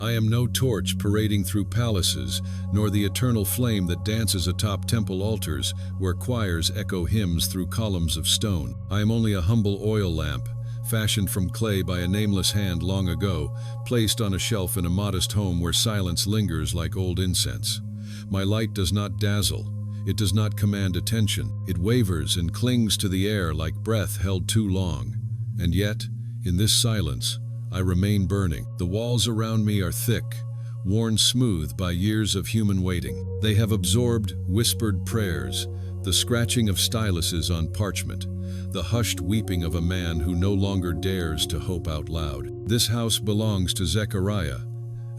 I am no torch parading through palaces, nor the eternal flame that dances atop temple altars where choirs echo hymns through columns of stone. I am only a humble oil lamp, fashioned from clay by a nameless hand long ago, placed on a shelf in a modest home where silence lingers like old incense. My light does not dazzle. It does not command attention. It wavers and clings to the air like breath held too long. And yet, in this silence, I remain burning. The walls around me are thick, worn smooth by years of human waiting. They have absorbed whispered prayers, the scratching of styluses on parchment, the hushed weeping of a man who no longer dares to hope out loud. This house belongs to Zechariah,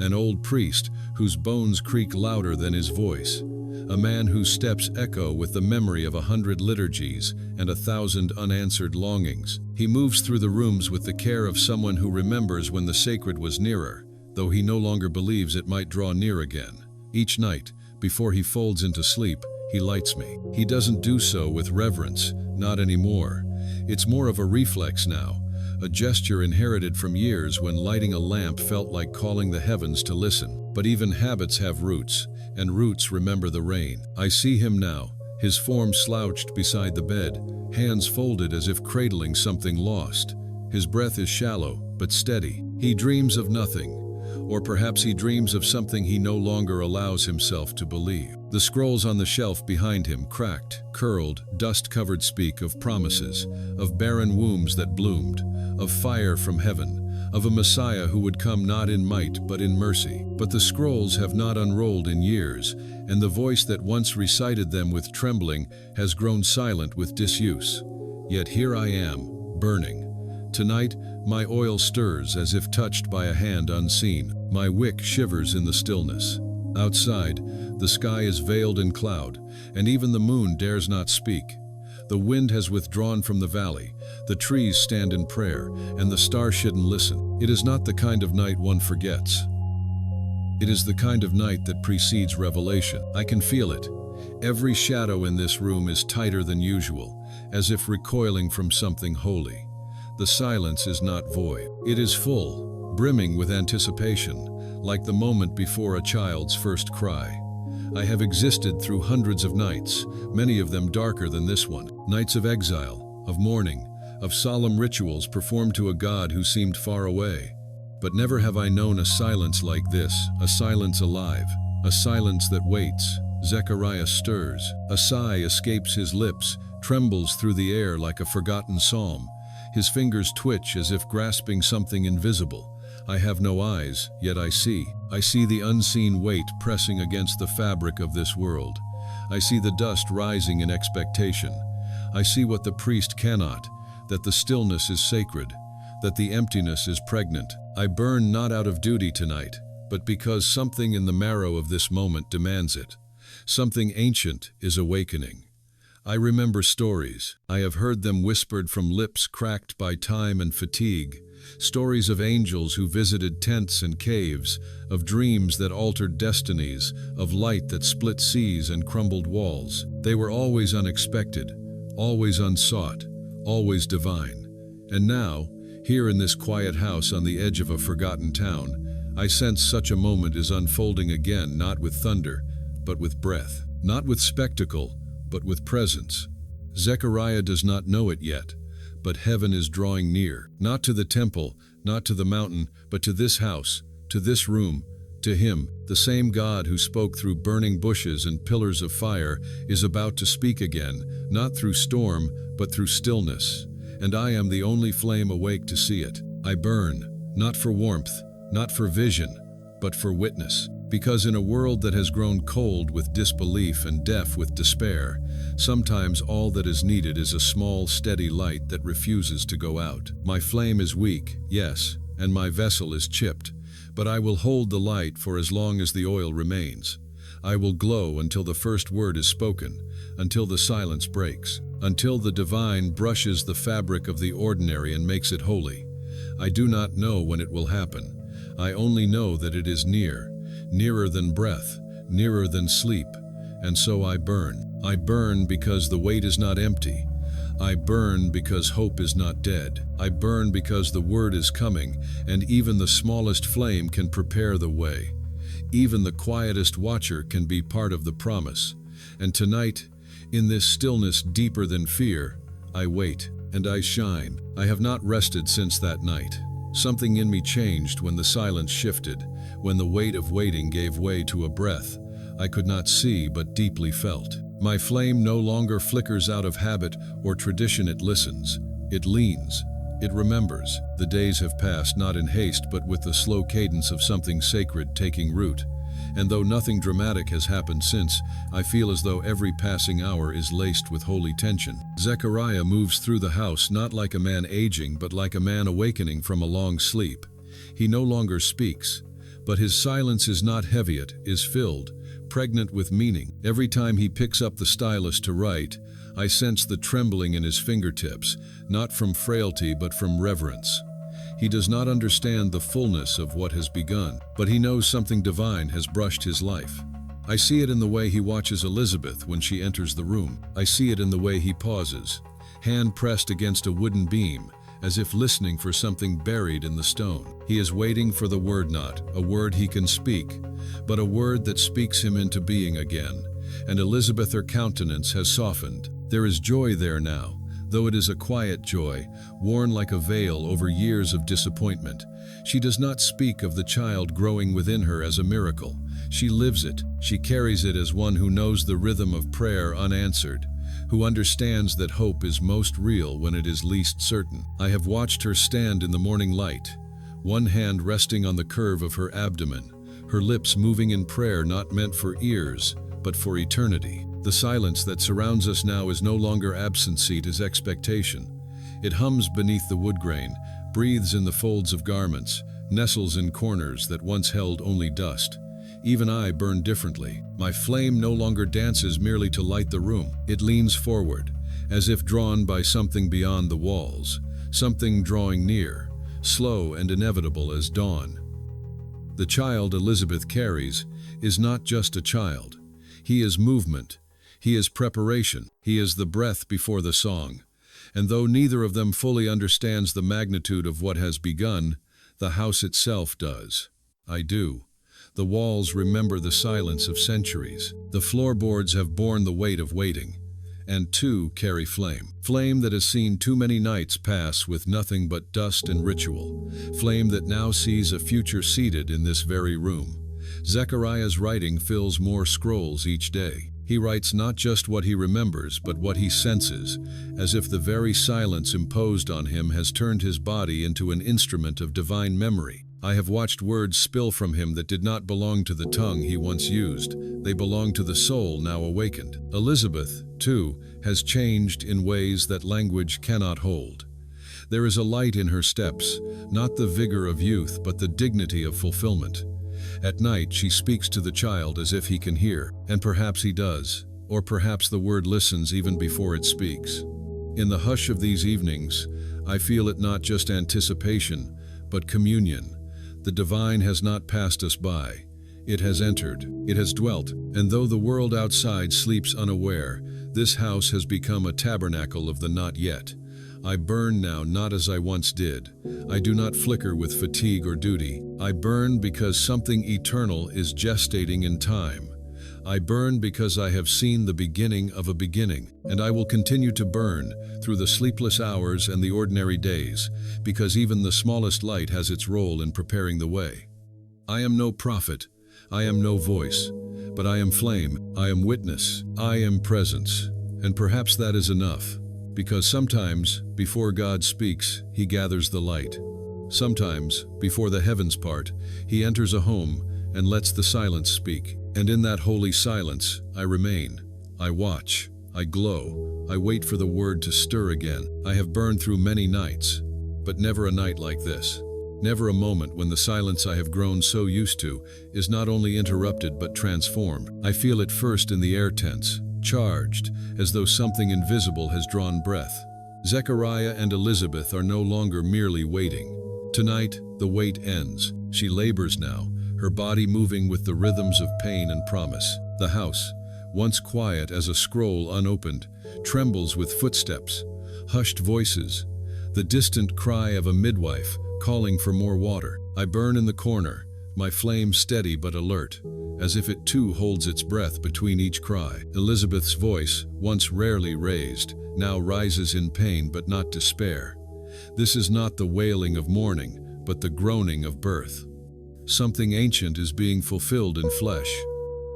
an old priest whose bones creak louder than his voice, a man whose steps echo with the memory of 100 liturgies and 1,000 unanswered longings. He moves through the rooms with the care of someone who remembers when the sacred was nearer, though he no longer believes it might draw near again. Each night, before he folds into sleep, he lights me. He doesn't do so with reverence, not anymore. It's more of a reflex now, a gesture inherited from years when lighting a lamp felt like calling the heavens to listen. But even habits have roots, and roots remember the rain. I see him now, his form slouched beside the bed, hands folded as if cradling something lost. His breath is shallow, but steady. He dreams of nothing, or perhaps he dreams of something he no longer allows himself to believe. The scrolls on the shelf behind him, cracked, curled, dust-covered, speak of promises, of barren wombs that bloomed, of fire from heaven, of a Messiah who would come not in might but in mercy. But the scrolls have not unrolled in years, and the voice that once recited them with trembling has grown silent with disuse. Yet here I am, burning. Tonight, my oil stirs as if touched by a hand unseen. My wick shivers in the stillness. Outside, the sky is veiled in cloud, and even the moon dares not speak. The wind has withdrawn from the valley, the trees stand in prayer, and the star-shidden listen. It is not the kind of night one forgets. It is the kind of night that precedes revelation. I can feel it. Every shadow in this room is tighter than usual, as if recoiling from something holy. The silence is not void. It is full, brimming with anticipation, like the moment before a child's first cry. I have existed through hundreds of nights, many of them darker than this one. Nights of exile, of mourning, of solemn rituals performed to a God who seemed far away. But never have I known a silence like this, a silence alive, a silence that waits. Zechariah stirs. A sigh escapes his lips, trembles through the air like a forgotten psalm. His fingers twitch as if grasping something invisible. I have no eyes, yet I see. I see the unseen weight pressing against the fabric of this world. I see the dust rising in expectation. I see what the priest cannot, that the stillness is sacred, that the emptiness is pregnant. I burn not out of duty tonight, but because something in the marrow of this moment demands it. Something ancient is awakening. I remember stories. I have heard them whispered from lips cracked by time and fatigue. Stories of angels who visited tents and caves, of dreams that altered destinies, of light that split seas and crumbled walls. They were always unexpected, always unsought, always divine. And now, here in this quiet house on the edge of a forgotten town, I sense such a moment is unfolding again, not with thunder, but with breath. Not with spectacle, but with presence. Zechariah does not know it yet, but heaven is drawing near, not to the temple, not to the mountain, but to this house, to this room, to him. The same God who spoke through burning bushes and pillars of fire is about to speak again, not through storm, but through stillness. And I am the only flame awake to see it. I burn, not for warmth, not for vision, but for witness. Because in a world that has grown cold with disbelief and deaf with despair, sometimes all that is needed is a small, steady light that refuses to go out. My flame is weak, yes, and my vessel is chipped, but I will hold the light for as long as the oil remains. I will glow until the first word is spoken, until the silence breaks, until the divine brushes the fabric of the ordinary and makes it holy. I do not know when it will happen. I only know that it is near. Nearer than breath, nearer than sleep, and so I burn. I burn because the weight is not empty. I burn because hope is not dead. I burn because the word is coming, and even the smallest flame can prepare the way. Even the quietest watcher can be part of the promise. And tonight, in this stillness deeper than fear, I wait, and I shine. I have not rested since that night. Something in me changed when the silence shifted, when the weight of waiting gave way to a breath I could not see but deeply felt. My flame no longer flickers out of habit or tradition. It listens, it leans, it remembers. The days have passed not in haste but with the slow cadence of something sacred taking root. And though nothing dramatic has happened since, I feel as though every passing hour is laced with holy tension. Zechariah moves through the house not like a man aging but like a man awakening from a long sleep. He no longer speaks, but his silence is not heavy, it is filled, pregnant with meaning. Every time he picks up the stylus to write, I sense the trembling in his fingertips, not from frailty but from reverence. He does not understand the fullness of what has begun, but he knows something divine has brushed his life. I see it in the way he watches Elizabeth when she enters the room. I see it in the way he pauses, hand pressed against a wooden beam, as if listening for something buried in the stone. He is waiting for the word, not a word he can speak, but a word that speaks him into being again. And Elizabeth, her countenance has softened. There is joy there now, though it is a quiet joy, worn like a veil over years of disappointment. She does not speak of the child growing within her as a miracle. She lives it. She carries it as one who knows the rhythm of prayer unanswered, who understands that hope is most real when it is least certain. I have watched her stand in the morning light, one hand resting on the curve of her abdomen, her lips moving in prayer not meant for ears, but for eternity. The silence that surrounds us now is no longer absence, it is expectation. It hums beneath the wood grain, breathes in the folds of garments, nestles in corners that once held only dust. Even I burn differently. My flame no longer dances merely to light the room. It leans forward, as if drawn by something beyond the walls, something drawing near, slow and inevitable as dawn. The child Elizabeth carries is not just a child. He is movement. He is preparation. He is the breath before the song. And though neither of them fully understands the magnitude of what has begun, the house itself does. I do. The walls remember the silence of centuries. The floorboards have borne the weight of waiting. And too carry flame. Flame that has seen too many nights pass with nothing but dust and ritual. Flame that now sees a future seated in this very room. Zechariah's writing fills more scrolls each day. He writes not just what he remembers, but what he senses, as if the very silence imposed on him has turned his body into an instrument of divine memory. I have watched words spill from him that did not belong to the tongue he once used. They belong to the soul now awakened. Elizabeth, too, has changed in ways that language cannot hold. There is a light in her steps, not the vigor of youth, but the dignity of fulfillment. At night, she speaks to the child as if he can hear, and perhaps he does, or perhaps the word listens even before it speaks. In the hush of these evenings, I feel it not just anticipation, but communion. The divine has not passed us by. It has entered, it has dwelt, and though the world outside sleeps unaware, this house has become a tabernacle of the not yet. I burn now not as I once did. I do not flicker with fatigue or duty. I burn because something eternal is gestating in time. I burn because I have seen the beginning of a beginning, and I will continue to burn through the sleepless hours and the ordinary days, because even the smallest light has its role in preparing the way. I am no prophet, I am no voice, but I am flame, I am witness, I am presence, and perhaps that is enough. Because sometimes, before God speaks, he gathers the light. Sometimes, before the heavens part, he enters a home and lets the silence speak. And in that holy silence, I remain. I watch. I glow. I wait for the word to stir again. I have burned through many nights, but never a night like this. Never a moment when the silence I have grown so used to is not only interrupted but transformed. I feel it first in the air tense, charged, as though something invisible has drawn breath. Zechariah and Elizabeth are no longer merely waiting. Tonight, the wait ends. She labors now, her body moving with the rhythms of pain and promise. The house, once quiet as a scroll unopened, trembles with footsteps. hushed voices, the distant cry of a midwife calling for more water. I burn in the corner, my flame steady but alert, as if it too holds its breath between each cry. Elizabeth's voice, once rarely raised, now rises in pain but not despair. This is not the wailing of mourning, but the groaning of birth. Something ancient is being fulfilled in flesh.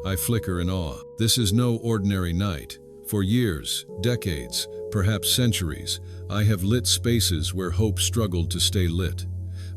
I flicker in awe. This is no ordinary night. For years, decades, perhaps centuries, I have lit spaces where hope struggled to stay lit.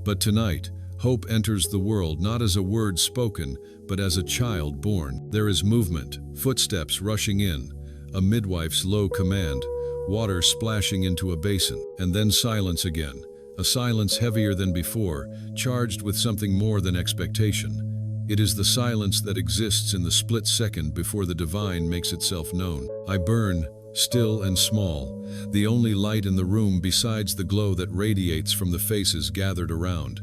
But tonight, hope enters the world not as a word spoken, but as a child born. There is movement, footsteps rushing in, a midwife's low command, water splashing into a basin, and then silence again, a silence heavier than before, charged with something more than expectation. It is the silence that exists in the split second before the divine makes itself known. I burn, still and small, the only light in the room besides the glow that radiates from the faces gathered around.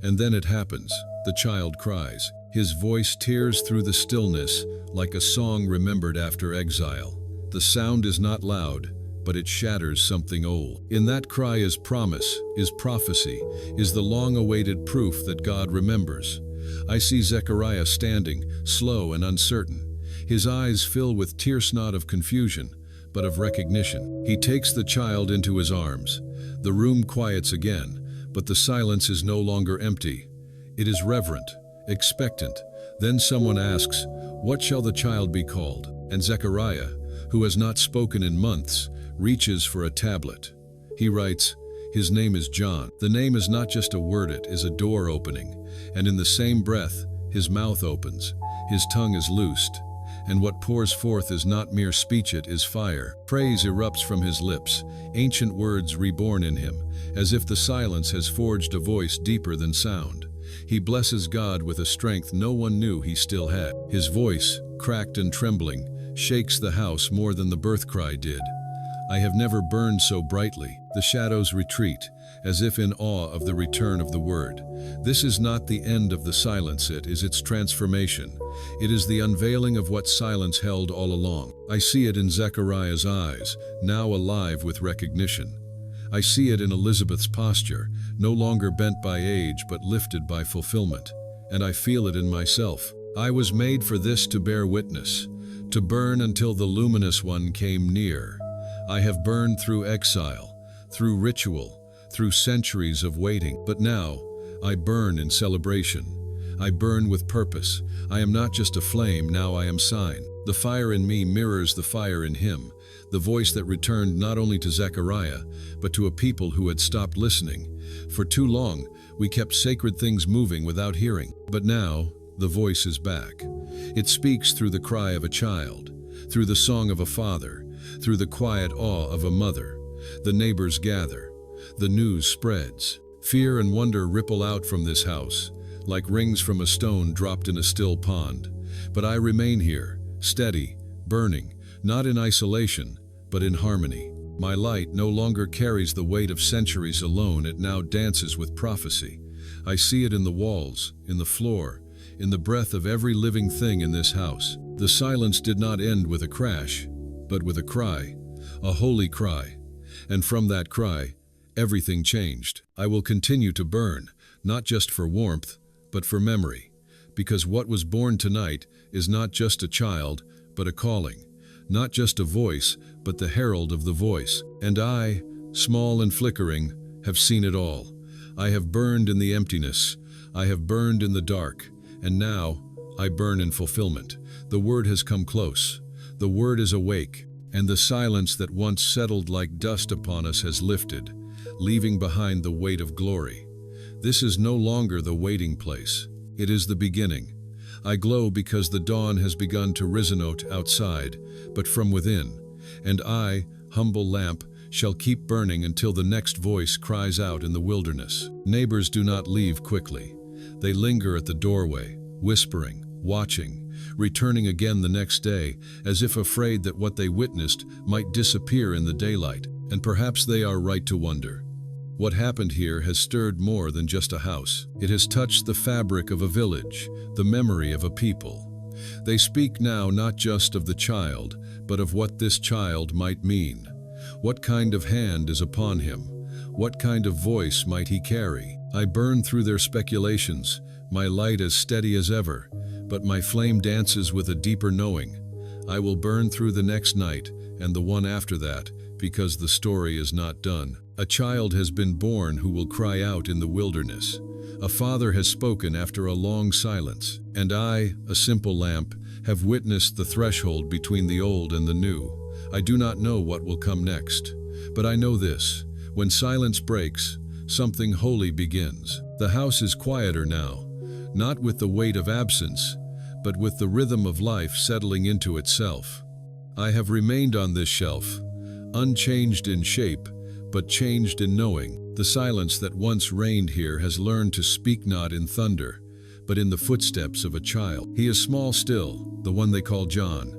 And then it happens. The child cries. His voice tears through the stillness like a song remembered after exile. The sound is not loud, but it shatters something old. In that cry is promise, is prophecy, is the long-awaited proof that God remembers. I see Zechariah standing, slow and uncertain. His eyes fill with tears not of confusion, but of recognition. He takes the child into his arms. The room quiets again, but the silence is no longer empty. It is reverent, expectant. Then someone asks, "What shall the child be called?" And Zechariah, who has not spoken in months, reaches for a tablet. He writes, "His name is John." The name is not just a word, it is a door opening. And in the same breath, his mouth opens, his tongue is loosed. And what pours forth is not mere speech, it is fire. Praise erupts from his lips, ancient words reborn in him, as if the silence has forged a voice deeper than sound. He blesses God with a strength no one knew he still had. His voice, cracked and trembling, shakes the house more than the birth cry did. I have never burned so brightly. The shadows retreat, as if in awe of the return of the word. This is not the end of the silence, it is its transformation. It is the unveiling of what silence held all along. I see it in Zechariah's eyes, now alive with recognition. I see it in Elizabeth's posture, no longer bent by age but lifted by fulfillment. And I feel it in myself. I was made for this, to bear witness, to burn until the luminous one came near. I have burned through exile, through ritual, through centuries of waiting. But now, I burn in celebration. I burn with purpose. I am not just a flame, now I am sign. The fire in me mirrors the fire in him, the voice that returned not only to Zechariah, but to a people who had stopped listening. For too long, we kept sacred things moving without hearing. But now, the voice is back. It speaks through the cry of a child, through the song of a father, through the quiet awe of a mother. The neighbors gather. The news spreads. Fear and wonder ripple out from this house, like rings from a stone dropped in a still pond. But I remain here, steady, burning, not in isolation, but in harmony. My light no longer carries the weight of centuries alone, it now dances with prophecy. I see it in the walls, in the floor, in the breath of every living thing in this house. The silence did not end with a crash, but with a cry, a holy cry. And from that cry, everything changed. I will continue to burn, not just for warmth, but for memory. Because what was born tonight is not just a child, but a calling. Not just a voice, but the herald of the voice. And I, small and flickering, have seen it all. I have burned in the emptiness. I have burned in the dark. And now, I burn in fulfillment. The word has come close. The word is awake. And the silence that once settled like dust upon us has lifted, leaving behind the weight of glory. This is no longer the waiting place. It is the beginning. I glow because the dawn has begun to resonate outside, but from within. And I, humble lamp, shall keep burning until the next voice cries out in the wilderness. Neighbors do not leave quickly. They linger at the doorway, whispering, watching, returning again the next day, as if afraid that what they witnessed might disappear in the daylight. And perhaps they are right to wonder. What happened here has stirred more than just a house. It has touched the fabric of a village, the memory of a people. They speak now not just of the child, but of what this child might mean. What kind of hand is upon him? What kind of voice might he carry? I burn through their speculations, my light as steady as ever, but my flame dances with a deeper knowing. I will burn through the next night and the one after that, because the story is not done. A child has been born who will cry out in the wilderness. A father has spoken after a long silence, and I, a simple lamp, have witnessed the threshold between the old and the new. I do not know what will come next, but I know this: when silence breaks, something holy begins. The house is quieter now, not with the weight of absence, but with the rhythm of life settling into itself. I have remained on this shelf, unchanged in shape, but changed in knowing. The silence that once reigned here has learned to speak not in thunder, but in the footsteps of a child. He is small still, the one they call John.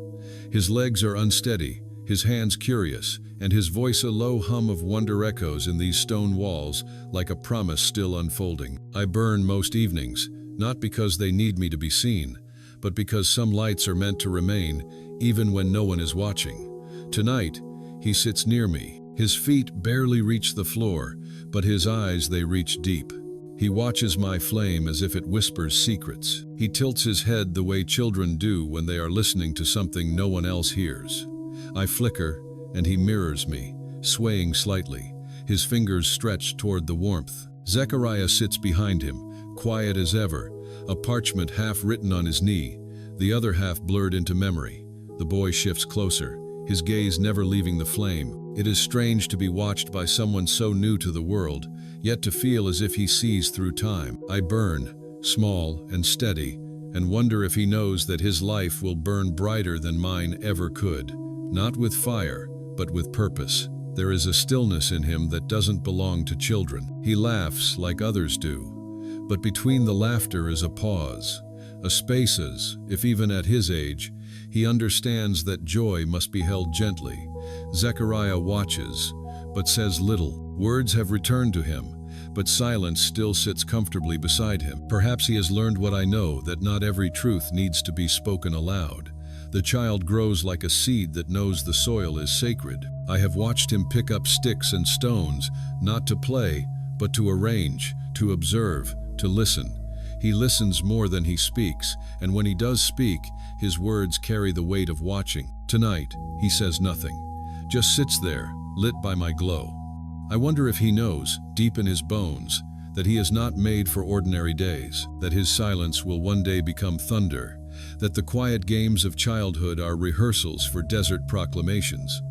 His legs are unsteady, his hands curious, and his voice a low hum of wonder echoes in these stone walls like a promise still unfolding. I burn most evenings, not because they need me to be seen, but because some lights are meant to remain even when no one is watching. Tonight, he sits near me. His feet barely reach the floor, but his eyes, they reach deep. He watches my flame as if it whispers secrets. He tilts his head the way children do when they are listening to something no one else hears. I flicker, and he mirrors me, swaying slightly, his fingers stretched toward the warmth. Zechariah sits behind him, quiet as ever, a parchment half written on his knee, the other half blurred into memory. The boy shifts closer, his gaze never leaving the flame. It is strange to be watched by someone so new to the world, yet to feel as if he sees through time. I burn, small and steady, and wonder if he knows that his life will burn brighter than mine ever could. Not with fire, but with purpose. There is a stillness in him that doesn't belong to children. He laughs like others do, but between the laughter is a pause, a spaces, if even at his age, he understands that joy must be held gently. Zechariah watches, but says little. Words have returned to him, but silence still sits comfortably beside him. Perhaps he has learned what I know, that not every truth needs to be spoken aloud. The child grows like a seed that knows the soil is sacred. I have watched him pick up sticks and stones, not to play, but to arrange, to observe, to listen. He listens more than he speaks, and when he does speak, his words carry the weight of watching. Tonight, he says nothing, just sits there, lit by my glow. I wonder if he knows, deep in his bones, that he is not made for ordinary days, that his silence will one day become thunder, that the quiet games of childhood are rehearsals for desert proclamations.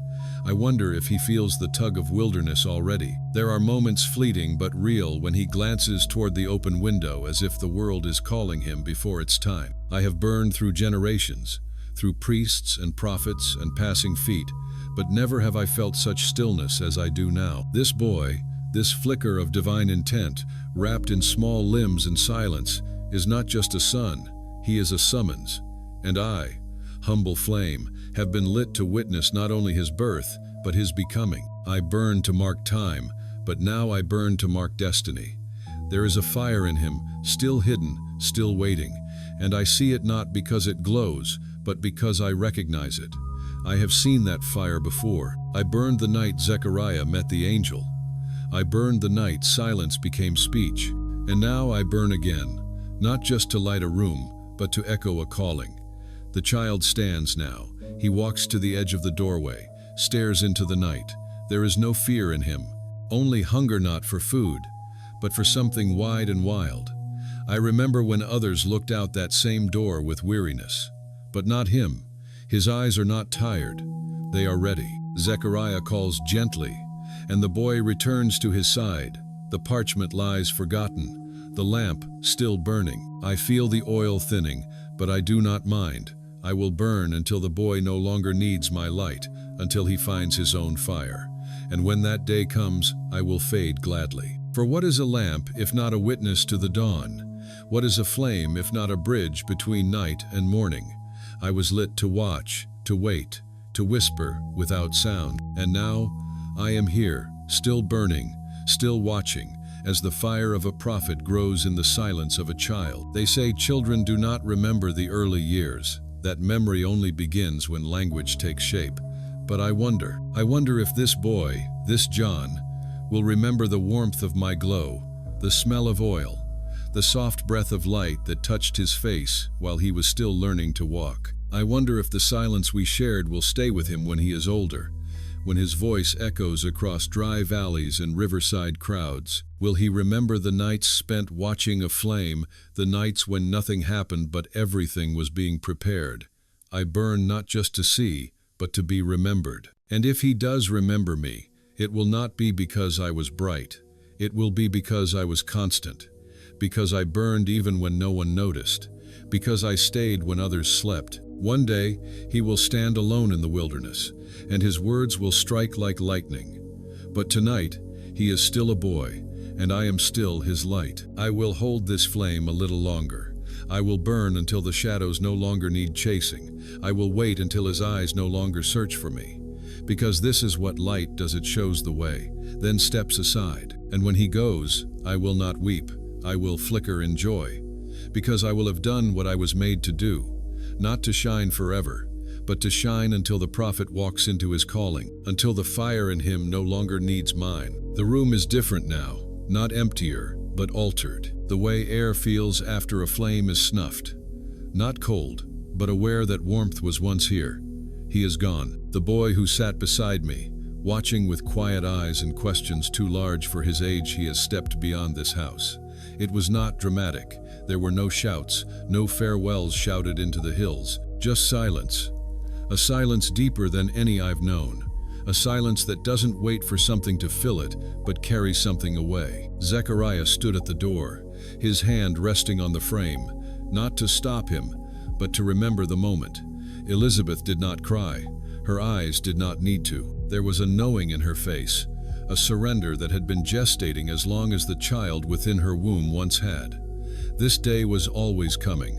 I wonder if he feels the tug of wilderness already. There are moments fleeting but real when he glances toward the open window as if the world is calling him before its time. I have burned through generations, through priests and prophets and passing feet, but never have I felt such stillness as I do now. This boy, this flicker of divine intent, wrapped in small limbs and silence, is not just a son, he is a summons. And I, humble flame, have been lit to witness not only his birth, but his becoming. I burn to mark time, but now I burn to mark destiny. There is a fire in him, still hidden, still waiting, and I see it not because it glows, but because I recognize it. I have seen that fire before. I burned the night Zechariah met the angel. I burned the night silence became speech. And now I burn again, not just to light a room, but to echo a calling. The child stands now. He walks to the edge of the doorway, stares into the night. There is no fear in him, only hunger not for food, but for something wide and wild. I remember when others looked out that same door with weariness, but not him. His eyes are not tired, they are ready. Zechariah calls gently, and the boy returns to his side. The parchment lies forgotten, the lamp still burning. I feel the oil thinning, but I do not mind. I will burn until the boy no longer needs my light, until he finds his own fire. And when that day comes, I will fade gladly. For what is a lamp if not a witness to the dawn? What is a flame if not a bridge between night and morning? I was lit to watch, to wait, to whisper without sound. And now, I am here, still burning, still watching, as the fire of a prophet grows in the silence of a child. They say children do not remember the early years, that memory only begins when language takes shape. But I wonder if this boy, this John, will remember the warmth of my glow, the smell of oil, the soft breath of light that touched his face while he was still learning to walk. I wonder if the silence we shared will stay with him when he is older, when his voice echoes across dry valleys and riverside crowds. Will he remember the nights spent watching a flame, the nights when nothing happened but everything was being prepared? I burn not just to see, but to be remembered. And if he does remember me, it will not be because I was bright. It will be because I was constant, because I burned even when no one noticed, because I stayed when others slept. One day, he will stand alone in the wilderness, and his words will strike like lightning. But tonight, he is still a boy, and I am still his light. I will hold this flame a little longer. I will burn until the shadows no longer need chasing. I will wait until his eyes no longer search for me. Because this is what light does, it shows the way, then steps aside. And when he goes, I will not weep, I will flicker in joy. Because I will have done what I was made to do, not to shine forever, but to shine until the prophet walks into his calling, until the fire in him no longer needs mine. The room is different now, not emptier, but altered. The way air feels after a flame is snuffed. Not cold, but aware that warmth was once here. He is gone. The boy who sat beside me, watching with quiet eyes and questions too large for his age, he has stepped beyond this house. It was not dramatic. There were no shouts, no farewells shouted into the hills, just silence. A silence deeper than any I've known. A silence that doesn't wait for something to fill it, but carries something away. Zechariah stood at the door, his hand resting on the frame, not to stop him, but to remember the moment. Elizabeth did not cry. Her eyes did not need to. There was a knowing in her face, a surrender that had been gestating as long as the child within her womb once had. This day was always coming.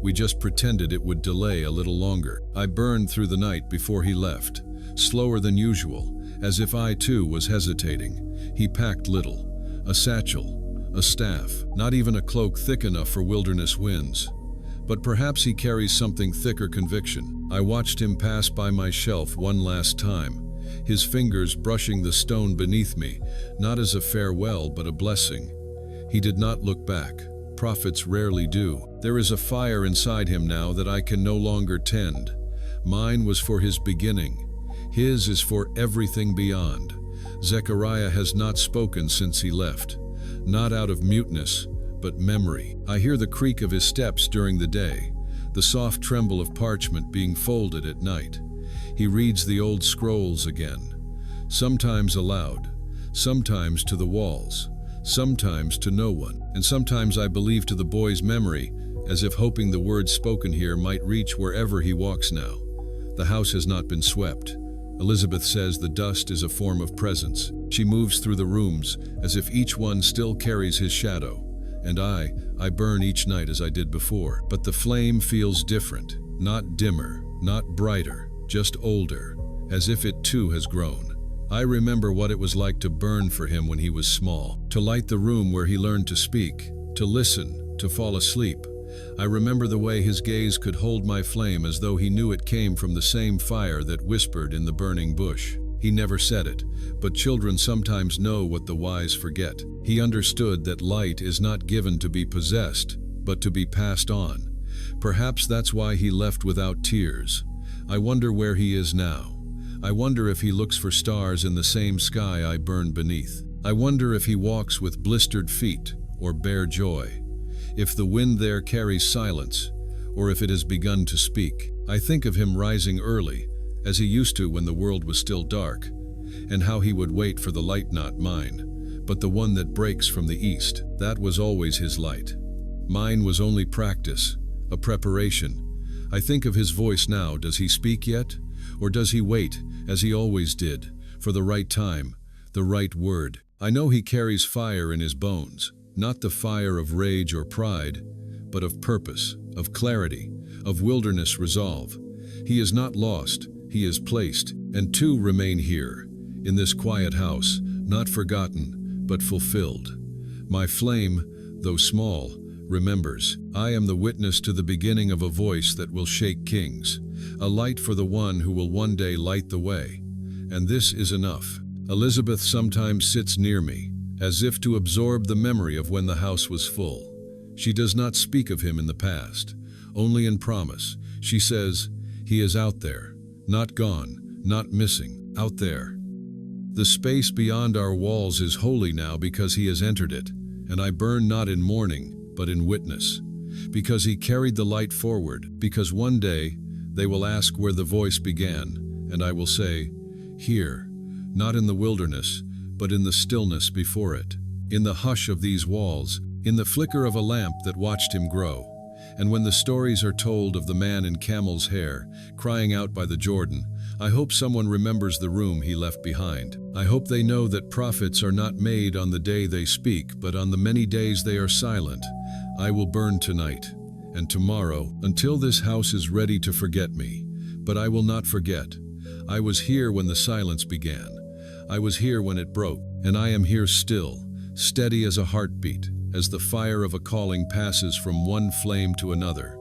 We just pretended it would delay a little longer. I burned through the night before he left, slower than usual, as if I too was hesitating. He packed little, a satchel, a staff, not even a cloak thick enough for wilderness winds. But perhaps he carries something thicker: conviction. I watched him pass by my shelf one last time, his fingers brushing the stone beneath me, not as a farewell but a blessing. He did not look back. Prophets rarely do. There is a fire inside him now that I can no longer tend. Mine was for his beginning. His is for everything beyond. Zechariah has not spoken since he left, not out of muteness, but memory. I hear the creak of his steps during the day, the soft tremble of parchment being folded at night. He reads the old scrolls again, sometimes aloud, sometimes to the walls, sometimes to no one, and sometimes I believe to the boy's memory, as if hoping the words spoken here might reach wherever he walks now. The house has not been swept. Elizabeth says the dust is a form of presence. She moves through the rooms as if each one still carries his shadow. And I burn each night as I did before. But the flame feels different, not dimmer, not brighter, just older, as if it too has grown. I remember what it was like to burn for him when he was small, to light the room where he learned to speak, to listen, to fall asleep. I remember the way his gaze could hold my flame as though he knew it came from the same fire that whispered in the burning bush. He never said it, but children sometimes know what the wise forget. He understood that light is not given to be possessed, but to be passed on. Perhaps that's why he left without tears. I wonder where he is now. I wonder if he looks for stars in the same sky I burned beneath. I wonder if he walks with blistered feet or bare joy. If the wind there carries silence, or if it has begun to speak. I think of him rising early, as he used to when the world was still dark, and how he would wait for the light, not mine, but the one that breaks from the east. That was always his light. Mine was only practice, a preparation. I think of his voice now. Does he speak yet? Or does he wait, as he always did, for the right time, the right word? I know he carries fire in his bones, not the fire of rage or pride, but of purpose, of clarity, of wilderness resolve. He is not lost, he is placed, and two remain here, in this quiet house, not forgotten, but fulfilled. My flame, though small, remembers. I am the witness to the beginning of a voice that will shake kings, a light for the one who will one day light the way. And this is enough. Elizabeth sometimes sits near me, as if to absorb the memory of when the house was full. She does not speak of him in the past, only in promise. She says, "He is out there, not gone, not missing, out there." The space beyond our walls is holy now because he has entered it, and I burn not in mourning, but in witness. Because he carried the light forward, because one day they will ask where the voice began, and I will say, "Here, not in the wilderness, but in the stillness before it, in the hush of these walls, in the flicker of a lamp that watched him grow." And when the stories are told of the man in camel's hair, crying out by the Jordan, I hope someone remembers the room he left behind. I hope they know that prophets are not made on the day they speak, but on the many days they are silent. I will burn tonight, and tomorrow, until this house is ready to forget me. But I will not forget. I was here when the silence began. I was here when it broke, and I am here still, steady as a heartbeat, as the fire of a calling passes from one flame to another.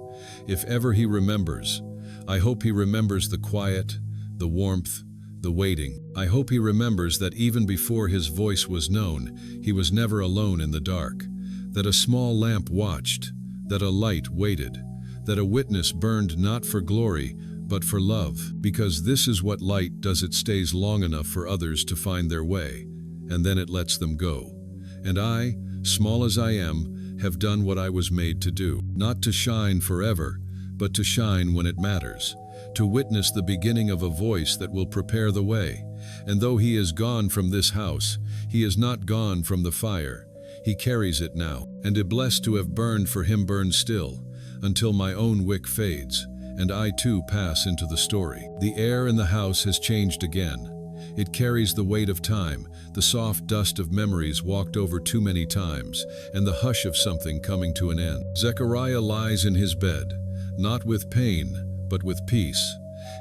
If ever he remembers, I hope he remembers the quiet, the warmth, the waiting. I hope he remembers that even before his voice was known, he was never alone in the dark, that a small lamp watched, that a light waited, that a witness burned not for glory, but for love, because this is what light does. It stays long enough for others to find their way, and then it lets them go. And I, small as I am, have done what I was made to do, not to shine forever, but to shine when it matters, to witness the beginning of a voice that will prepare the way. And though he is gone from this house, he is not gone from the fire. He carries it now, and it blessed to have burned for him burn still, until my own wick fades, and I too pass into the story. The air in the house has changed again. It carries the weight of time, the soft dust of memories walked over too many times, and the hush of something coming to an end. Zechariah lies in his bed, not with pain, but with peace.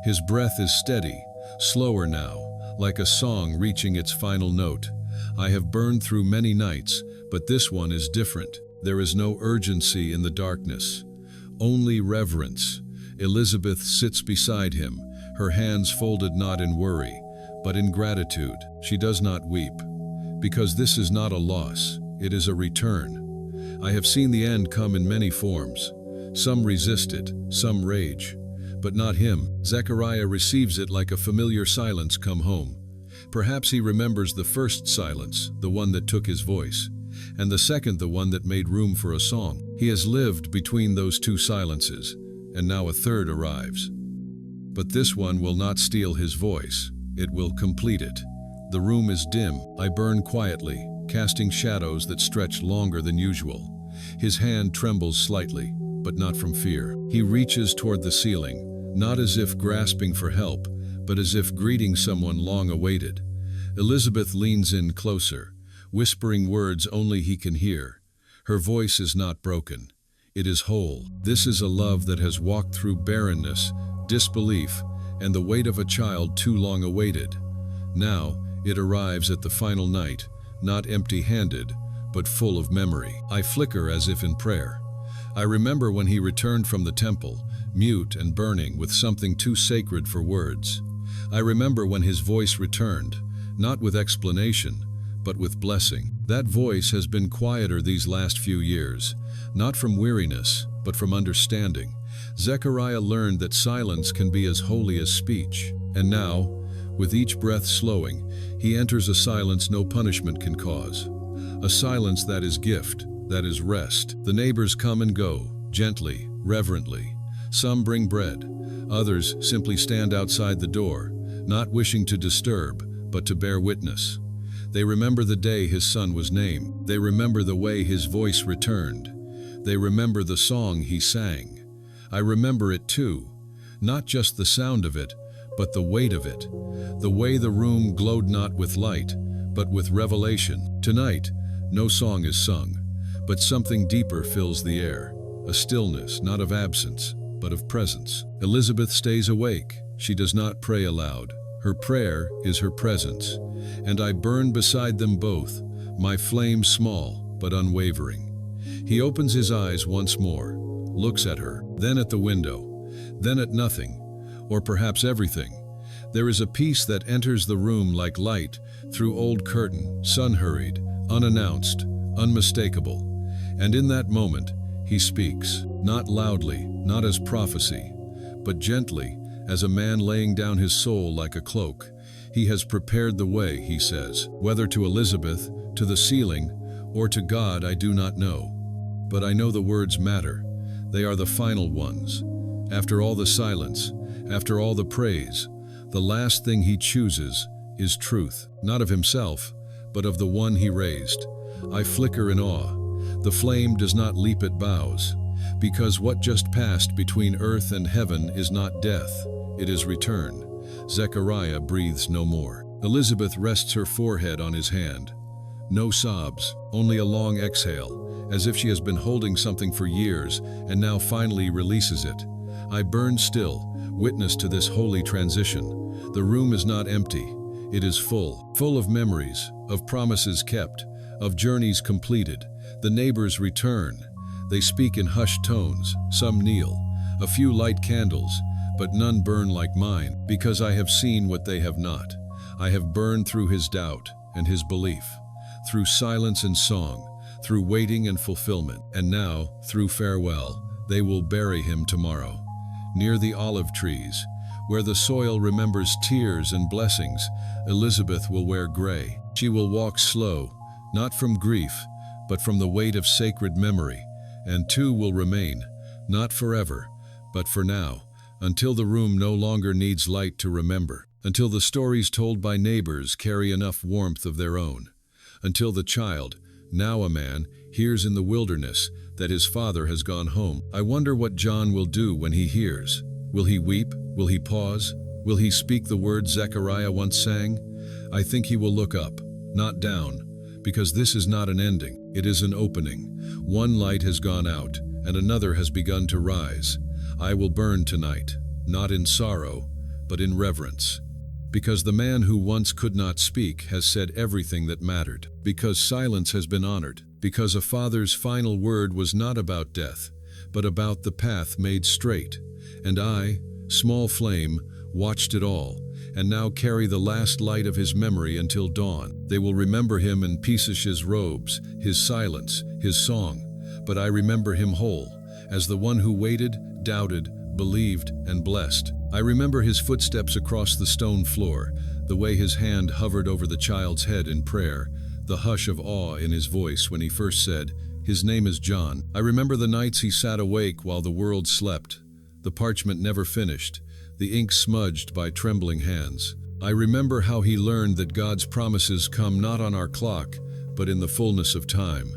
His breath is steady, slower now, like a song reaching its final note. I have burned through many nights, but this one is different. There is no urgency in the darkness, only reverence. Elizabeth sits beside him, her hands folded not in worry, but in gratitude. She does not weep, because this is not a loss, it is a return. I have seen the end come in many forms. Some resist it, some rage, but not him. Zechariah receives it like a familiar silence come home. Perhaps he remembers the first silence, the one that took his voice, and the second, the one that made room for a song. He has lived between those two silences, and now a third arrives. But this one will not steal his voice, it will complete it. The room is dim. I burn quietly, casting shadows that stretch longer than usual. His hand trembles slightly, but not from fear. He reaches toward the ceiling, not as if grasping for help, but as if greeting someone long awaited. Elizabeth leans in closer, whispering words only he can hear. Her voice is not broken. It is whole. This is a love that has walked through barrenness, disbelief, and the weight of a child too long awaited. Now, it arrives at the final night, not empty-handed, but full of memory. I flicker as if in prayer. I remember when he returned from the temple, mute and burning with something too sacred for words. I remember when his voice returned, not with explanation, but with blessing. That voice has been quieter these last few years, not from weariness, but from understanding. Zechariah learned that silence can be as holy as speech. And now, with each breath slowing, he enters a silence no punishment can cause. A silence that is gift, that is rest. The neighbors come and go, gently, reverently. Some bring bread. Others simply stand outside the door, not wishing to disturb, but to bear witness. They remember the day his son was named. They remember the way his voice returned. They remember the song he sang. I remember it too, not just the sound of it, but the weight of it. The way the room glowed not with light, but with revelation. Tonight, no song is sung, but something deeper fills the air. A stillness, not of absence, but of presence. Elizabeth stays awake. She does not pray aloud. Her prayer is her presence. And I burn beside them both, my flame small but unwavering. He opens his eyes once more, looks at her, then at the window, then at nothing. or perhaps everything. There is a peace that enters the room like light through old curtain, sun-hurried, unannounced, unmistakable. And in that moment, he speaks, not loudly, not as prophecy, but gently, as a man laying down his soul like a cloak. He has prepared the way, he says, whether to Elizabeth, to the ceiling, or to God I do not know. But I know the words matter. They are the final ones. After all the silence, after all the praise, the last thing he chooses is truth, not of himself, but of the one he raised. I flicker in awe. The flame does not leap at boughs, because what just passed between earth and heaven is not death, it is return. Zechariah breathes no more. Elizabeth rests her forehead on his hand. No sobs, only a long exhale, as if she has been holding something for years and now finally releases it. I burn still, witness to this holy transition. The room is not empty. It is full of memories, of promises kept, of journeys completed. The neighbors return. They speak in hushed tones, some kneel. A few light candles, but none burn like mine, because I have seen what they have not. I have burned through his doubt and his belief, through silence and song, through waiting and fulfillment, and now, through farewell, they will bury him tomorrow. Near the olive trees, where the soil remembers tears and blessings, Elizabeth will wear gray. She will walk slow, not from grief, but from the weight of sacred memory, and two will remain, not forever, but for now, until the room no longer needs light to remember, until the stories told by neighbors carry enough warmth of their own, until the child, now a man, hears in the wilderness that his father has gone home. I wonder what John will do when he hears. Will he weep? Will he pause? Will he speak the words Zechariah once sang? I think he will look up, not down, because this is not an ending, it is an opening. One light has gone out, and another has begun to rise. I will burn tonight, not in sorrow, but in reverence. Because the man who once could not speak has said everything that mattered. Because silence has been honored. Because a father's final word was not about death, but about the path made straight. And I, small flame, watched it all, and now carry the last light of his memory until dawn. They will remember him in Pesach's robes, his silence, his song, but I remember him whole, as the one who waited, doubted, believed, and blessed. I remember his footsteps across the stone floor, the way his hand hovered over the child's head in prayer, the hush of awe in his voice when he first said, "His name is John." I remember the nights he sat awake while the world slept, the parchment never finished, the ink smudged by trembling hands. I remember how he learned that God's promises come not on our clock, but in the fullness of time.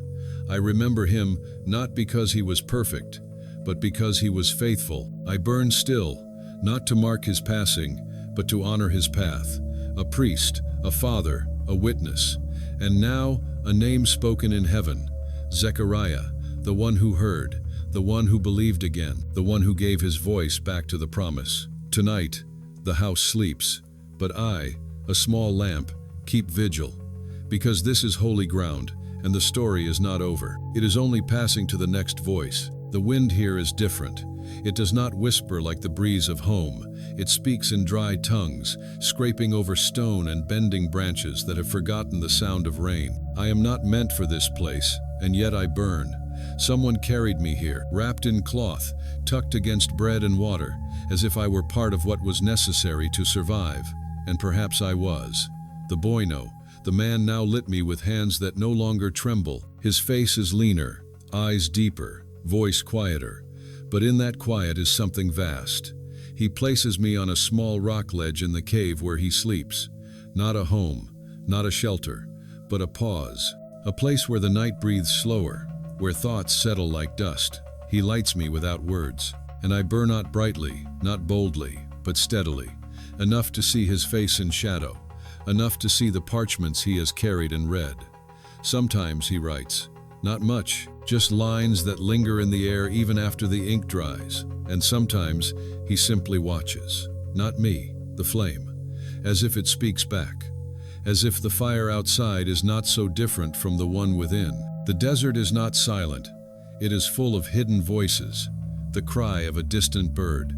I remember him not because he was perfect, but because he was faithful. I burn still, not to mark his passing, but to honor his path. A priest, a father, a witness, and now a name spoken in heaven. Zechariah, the one who heard, the one who believed again, the one who gave his voice back to the promise. Tonight, the house sleeps, but I, a small lamp, keep vigil, because this is holy ground, and the story is not over. It is only passing to the next voice. The wind here is different. It does not whisper like the breeze of home. It speaks in dry tongues, scraping over stone and bending branches that have forgotten the sound of rain. I am not meant for this place, and yet I burn. Someone carried me here, wrapped in cloth, tucked against bread and water, as if I were part of what was necessary to survive. And perhaps I was. The boyno, the man now lit me with hands that no longer tremble. His face is leaner, eyes deeper, voice quieter. But in that quiet is something vast. He places me on a small rock ledge in the cave where he sleeps. Not a home, not a shelter, but a pause. A place where the night breathes slower, where thoughts settle like dust. He lights me without words, and I burn not brightly, not boldly, but steadily, enough to see his face in shadow, enough to see the parchments he has carried and read. Sometimes he writes, not much, just lines that linger in the air even after the ink dries, and sometimes he simply watches, not me, the flame, as if it speaks back, as if the fire outside is not so different from the one within. The desert is not silent, it is full of hidden voices, the cry of a distant bird,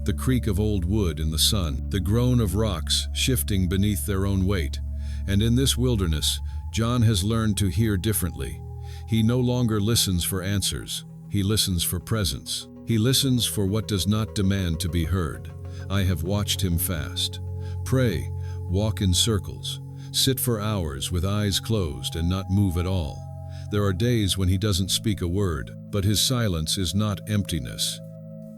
the creak of old wood in the sun, the groan of rocks shifting beneath their own weight. And in this wilderness, John has learned to hear differently. He no longer listens for answers. He listens for presence. He listens for what does not demand to be heard. I have watched him fast, pray, walk in circles, sit for hours with eyes closed and not move at all. There are days when he doesn't speak a word, but his silence is not emptiness.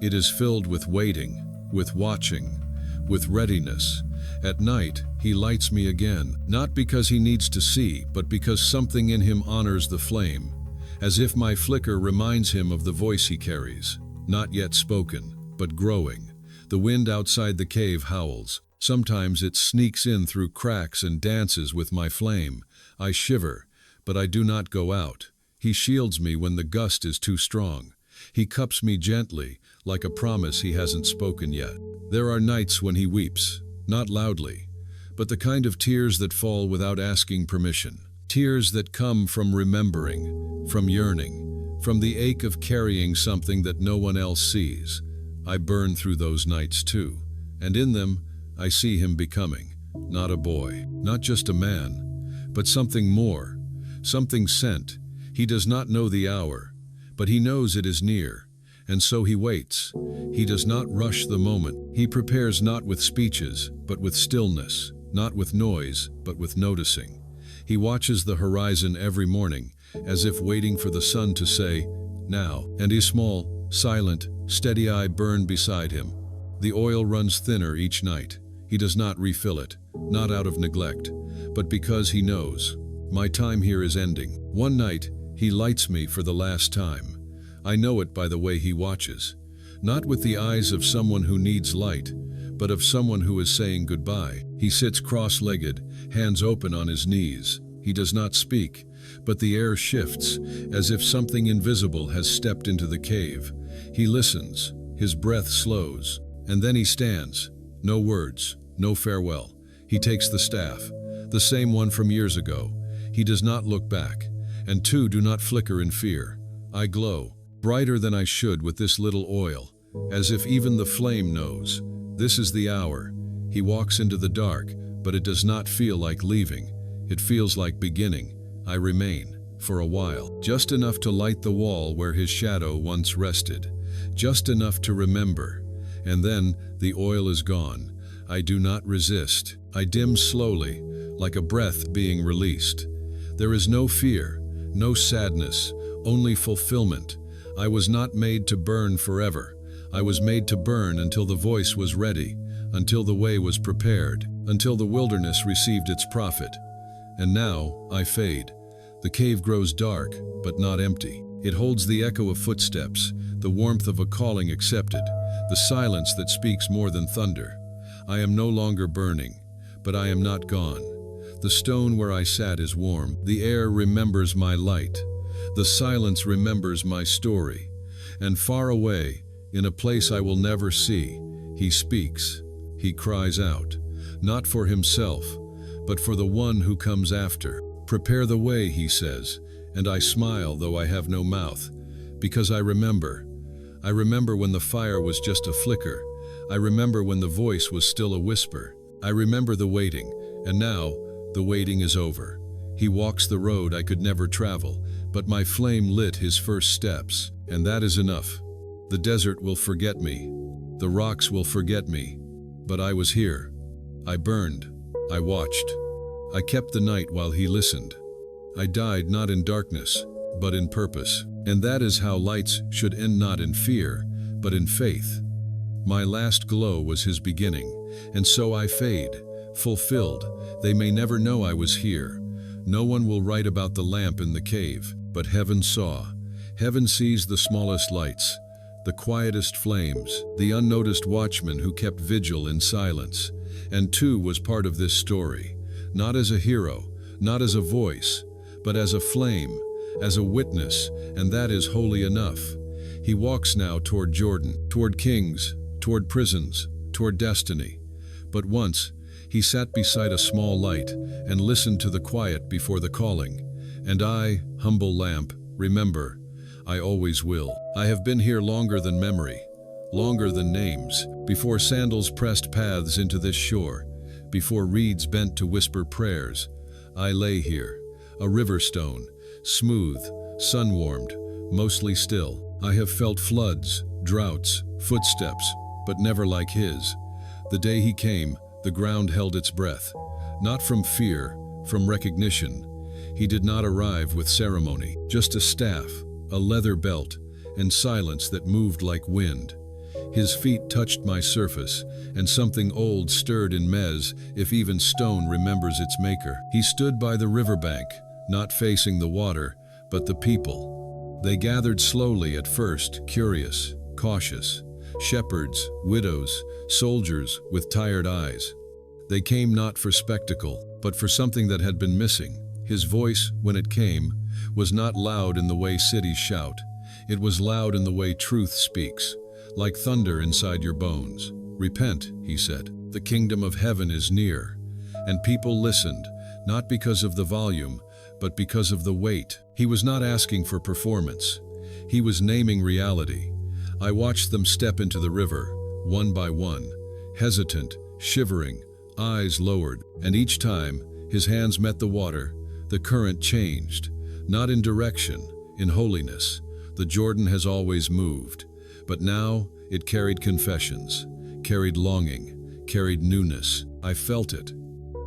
It is filled with waiting, with watching, with readiness. At night, he lights me again, not because he needs to see, but because something in him honors the flame, as if my flicker reminds him of the voice he carries, not yet spoken, but growing. The wind outside the cave howls. Sometimes it sneaks in through cracks and dances with my flame. I shiver, but I do not go out. He shields me when the gust is too strong. He cups me gently, like a promise he hasn't spoken yet. There are nights when he weeps, not loudly, but the kind of tears that fall without asking permission. Tears that come from remembering, from yearning, from the ache of carrying something that no one else sees. I burn through those nights too, and in them, I see him becoming, not a boy, not just a man, but something more, something sent. He does not know the hour, but he knows it is near, and so he waits. He does not rush the moment. He prepares not with speeches, but with stillness, not with noise, but with noticing. He watches the horizon every morning, as if waiting for the sun to say, now, and his small, silent, steady eye burn beside him. The oil runs thinner each night. He does not refill it, not out of neglect, but because he knows, my time here is ending. One night, he lights me for the last time. I know it by the way he watches, not with the eyes of someone who needs light, but of someone who is saying goodbye. He sits cross-legged, hands open on his knees. He does not speak, but the air shifts, as if something invisible has stepped into the cave. He listens, his breath slows, and then he stands. No words, no farewell. He takes the staff, the same one from years ago. He does not look back, and two do not flicker in fear. I glow, brighter than I should with this little oil, as if even the flame knows. This is the hour. He walks into the dark, but it does not feel like leaving. It feels like beginning. I remain, for a while, just enough to light the wall where his shadow once rested, just enough to remember. And then the oil is gone. I do not resist. I dim slowly, like a breath being released. There is no fear, no sadness, only fulfillment. I was not made to burn forever. I was made to burn until the voice was ready, until the way was prepared, until the wilderness received its prophet. And now I fade. The cave grows dark, but not empty. It holds the echo of footsteps, the warmth of a calling accepted, the silence that speaks more than thunder. I am no longer burning, but I am not gone. The stone where I sat is warm. The air remembers my light. The silence remembers my story. And far away, in a place I will never see, he speaks. He cries out, not for himself, but for the one who comes after. Prepare the way, he says, and I smile though I have no mouth, because I remember. I remember when the fire was just a flicker. I remember when the voice was still a whisper. I remember the waiting, and now the waiting is over. He walks the road I could never travel, but my flame lit his first steps, and that is enough. The desert will forget me. The rocks will forget me. But I was here. I burned. I watched. I kept the night while he listened. I died not in darkness, but in purpose. And that is how lights should end, not in fear, but in faith. My last glow was his beginning, and so I fade, fulfilled. They may never know I was here. No one will write about the lamp in the cave, but heaven saw. Heaven sees the smallest lights, the quietest flames, the unnoticed watchman who kept vigil in silence. And too was part of this story, not as a hero, not as a voice, but as a flame, as a witness, and that is holy enough. He walks now toward Jordan, toward kings, toward prisons, toward destiny. But once, he sat beside a small light and listened to the quiet before the calling. And I, humble lamp, remember, I always will. I have been here longer than memory. longer than names, before sandals pressed paths into this shore, before reeds bent to whisper prayers. I lay here, a river stone, smooth, sun-warmed, mostly still. I have felt floods, droughts, footsteps, but never like his. The day he came, the ground held its breath. Not from fear, from recognition. He did not arrive with ceremony, just a staff, a leather belt, and silence that moved like wind. His feet touched my surface, and something old stirred in Mez, if even stone remembers its maker. He stood by the riverbank, not facing the water, but the people. They gathered slowly at first, curious, cautious. Shepherds, widows, soldiers with tired eyes. They came not for spectacle, but for something that had been missing. His voice, when it came, was not loud in the way cities shout. It was loud in the way truth speaks, like thunder inside your bones. Repent, he said. The kingdom of heaven is near. And people listened, not because of the volume, but because of the weight. He was not asking for performance. He was naming reality. I watched them step into the river, one by one, hesitant, shivering, eyes lowered, and each time his hands met the water, the current changed, not in direction, in holiness. The Jordan has always moved, but now it carried confessions, carried longing, carried newness. I felt it.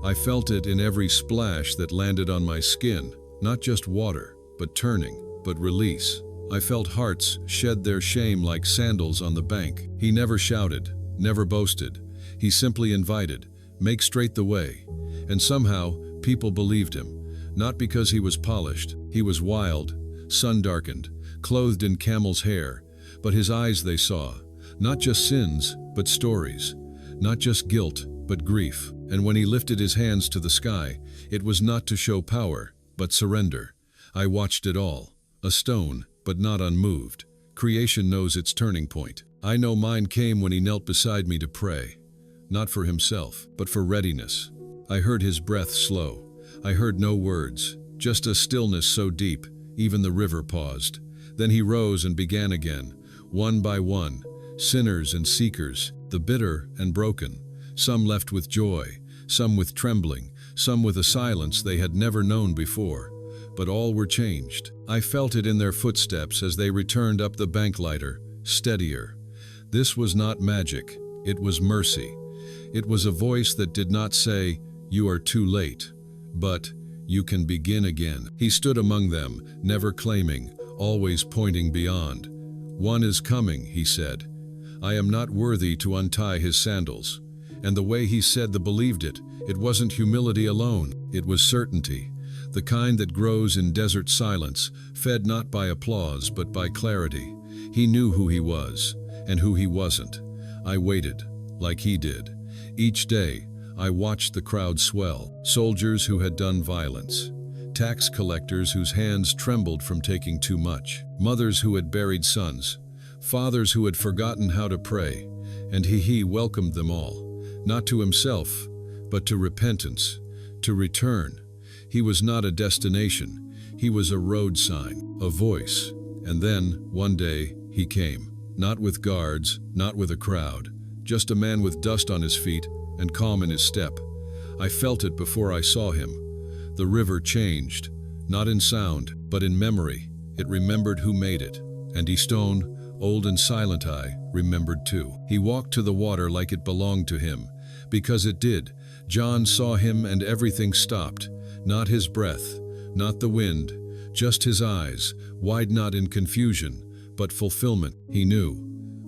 I felt it in every splash that landed on my skin, not just water, but turning, but release. I felt hearts shed their shame like sandals on the bank. He never shouted, never boasted. He simply invited, make straight the way. And somehow, people believed him. Not because he was polished. He was wild, sun-darkened, clothed in camel's hair. But his eyes they saw. Not just sins, but stories. Not just guilt, but grief. And when he lifted his hands to the sky, it was not to show power, but surrender. I watched it all. A stone, but not unmoved. Creation knows its turning point. I know mine came when he knelt beside me to pray. Not for himself, but for readiness. I heard his breath slow. I heard no words, just a stillness so deep, even the river paused. Then he rose and began again, one by one, sinners and seekers, the bitter and broken, some left with joy, some with trembling, some with a silence they had never known before. But all were changed. I felt it in their footsteps as they returned up the bank lighter, steadier. This was not magic, it was mercy. It was a voice that did not say, "You are too late," but, "You can begin again." He stood among them, never claiming, always pointing beyond. "One is coming," he said. I am not worthy to untie his sandals. And the way he said the believed it. It wasn't humility alone, it was certainty. The kind that grows in desert silence, fed not by applause but by clarity. He knew who he was, and who he wasn't. I waited, like he did. Each day, I watched the crowd swell. Soldiers who had done violence. Tax collectors whose hands trembled from taking too much. Mothers who had buried sons. Fathers who had forgotten how to pray. And he welcomed them all. Not to himself, but to repentance, to return. He was not a destination, he was a road sign, a voice. And then, one day, he came. Not with guards, not with a crowd, just a man with dust on his feet and calm in his step. I felt it before I saw him. The river changed, not in sound, but in memory. It remembered who made it. And Stone, old and silent eye, remembered too. He walked to the water like it belonged to him, because it did. John saw him and everything stopped. Not his breath, not the wind, just his eyes, wide not in confusion, but fulfillment. He knew.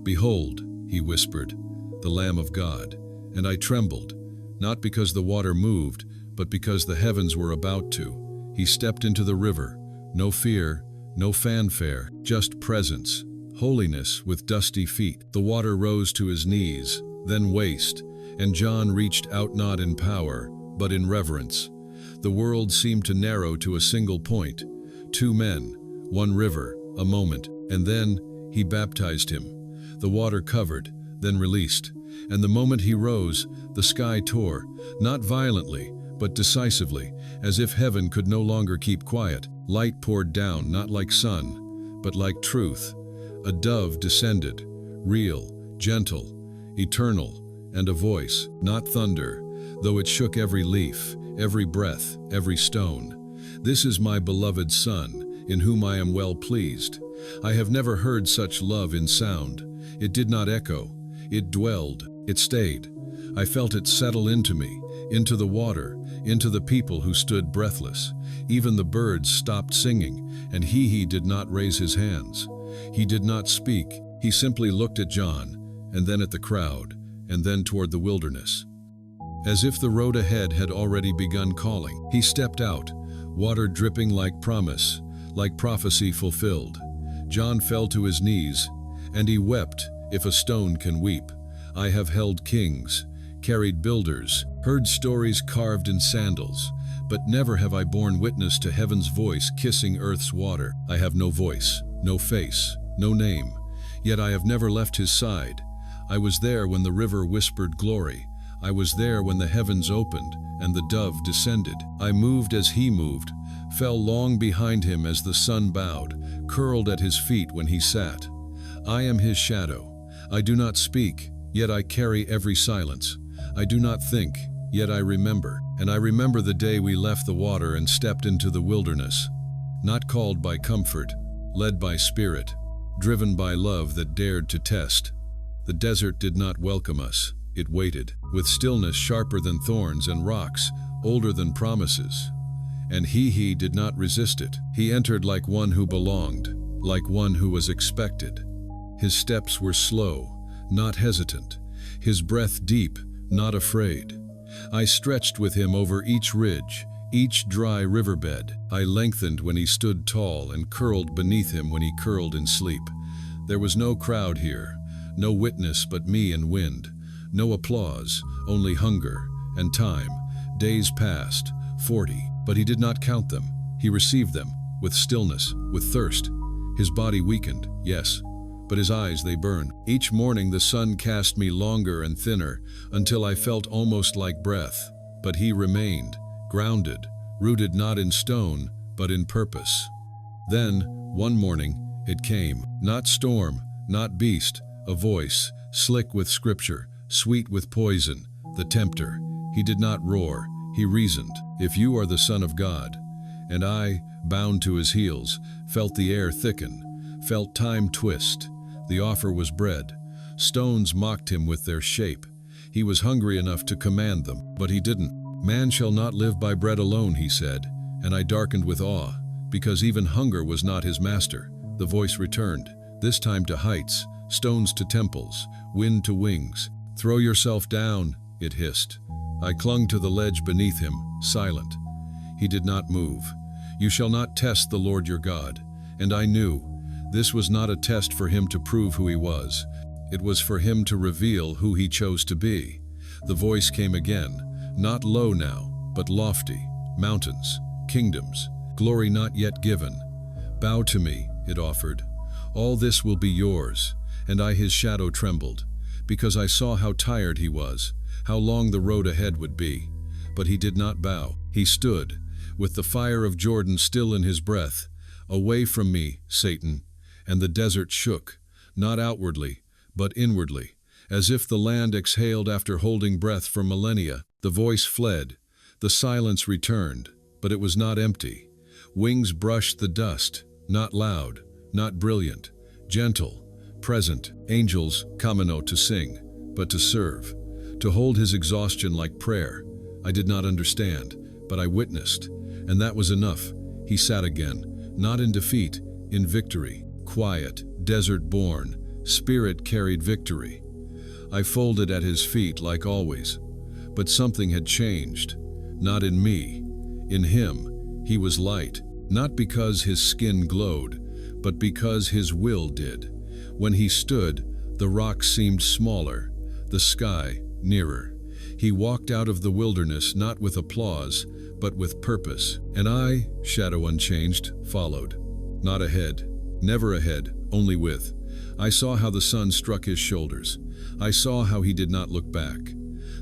"Behold," he whispered, "the Lamb of God." And I trembled, not because the water moved, but because the heavens were about to. He stepped into the river. No fear, no fanfare, just presence. Holiness with dusty feet. The water rose to his knees, then waist, and John reached out not in power, but in reverence. The world seemed to narrow to a single point. 2 men, 1 river, a moment, and then he baptized him. The water covered, then released, and the moment he rose, the sky tore, not violently, but decisively, as if heaven could no longer keep quiet. Light poured down, not like sun, but like truth. A dove descended, real, gentle, eternal, and a voice, not thunder, though it shook every leaf, every breath, every stone. This is my beloved Son, in whom I am well pleased. I have never heard such love in sound. It did not echo, it dwelled, it stayed. I felt it settle into me, into the water, into the people who stood breathless. Even the birds stopped singing, and he did not raise his hands. He did not speak. He simply looked at John, and then at the crowd, and then toward the wilderness. As if the road ahead had already begun calling, he stepped out, water dripping like promise, like prophecy fulfilled. John fell to his knees, and he wept, if a stone can weep. I have held kings, carried builders, heard stories carved in sandals, but never have I borne witness to heaven's voice kissing earth's water. I have no voice, no face, no name, yet I have never left his side. I was there when the river whispered glory. I was there when the heavens opened and the dove descended. I moved as he moved, fell long behind him as the sun bowed, curled at his feet when he sat. I am his shadow. I do not speak, yet I carry every silence. I do not think, yet I remember. And I remember the day we left the water and stepped into the wilderness, not called by comfort, led by spirit, driven by love that dared to test. The desert did not welcome us. It waited, with stillness sharper than thorns and rocks, older than promises. And he did not resist it. He entered like one who belonged, like one who was expected. His steps were slow, not hesitant. His breath deep, not afraid. I stretched with him over each ridge, each dry riverbed. I lengthened when he stood tall and curled beneath him when he curled in sleep. There was no crowd here, no witness but me and wind. No applause, only hunger and time. Days passed, 40, but he did not count them. He received them, with stillness, with thirst. His body weakened, yes, but his eyes they burned. Each morning the sun cast me longer and thinner, until I felt almost like breath. But he remained, grounded, rooted not in stone, but in purpose. Then, one morning, it came. Not storm, not beast, a voice, slick with scripture, sweet with poison, the tempter. He did not roar, he reasoned. If you are the Son of God. And I, bound to his heels, felt the air thicken, felt time twist. The offer was bread. Stones mocked him with their shape. He was hungry enough to command them, but he didn't. Man shall not live by bread alone, he said, and I darkened with awe, because even hunger was not his master. The voice returned, this time to heights, stones to temples, wind to wings. Throw yourself down, it hissed. I clung to the ledge beneath him, silent. He did not move. You shall not test the Lord your God. And I knew, this was not a test for him to prove who he was. It was for him to reveal who he chose to be. The voice came again, not low now, but lofty. Mountains, kingdoms, glory not yet given. Bow to me, it offered. All this will be yours. And I his shadow trembled, because I saw how tired he was, how long the road ahead would be. But he did not bow. He stood, with the fire of Jordan still in his breath. Away from me, Satan. And the desert shook, not outwardly, but inwardly, as if the land exhaled after holding breath for millennia. The voice fled, the silence returned, but it was not empty. Wings brushed the dust, not loud, not brilliant, gentle, present. Angels come not to sing, but to serve, to hold his exhaustion like prayer. I did not understand, but I witnessed, and that was enough. He sat again, not in defeat, in victory. Quiet, desert-born, spirit carried victory. I folded at his feet like always, but something had changed. Not in me, in him. He was light, not because his skin glowed, but because his will did. When he stood, the rocks seemed smaller, the sky nearer. He walked out of the wilderness not with applause, but with purpose. And I, shadow unchanged, followed. Not ahead, never ahead, only with. I saw how the sun struck his shoulders. I saw how he did not look back.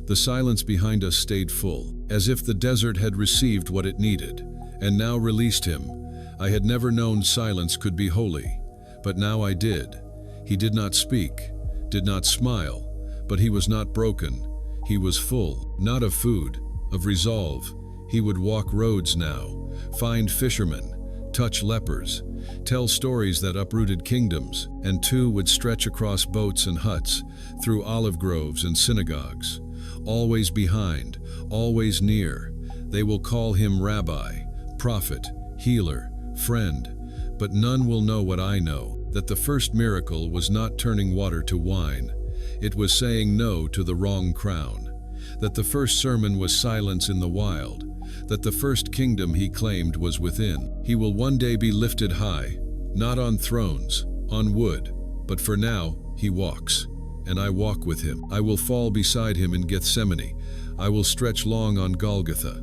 The silence behind us stayed full, as if the desert had received what it needed, and now released him. I had never known silence could be holy, but now I did. He did not speak, did not smile, but he was not broken. He was full, not of food, of resolve. He would walk roads now, find fishermen, touch lepers, tell stories that uprooted kingdoms, and two would stretch across boats and huts, through olive groves and synagogues. Always behind, always near. They will call him Rabbi, Prophet, Healer, Friend. But none will know what I know, that the first miracle was not turning water to wine. It was saying no to the wrong crown. That the first sermon was silence in the wild. That the first kingdom he claimed was within. He will one day be lifted high, not on thrones, on wood, but for now he walks, and I walk with him. I will fall beside him in Gethsemane. I will stretch long on Golgotha,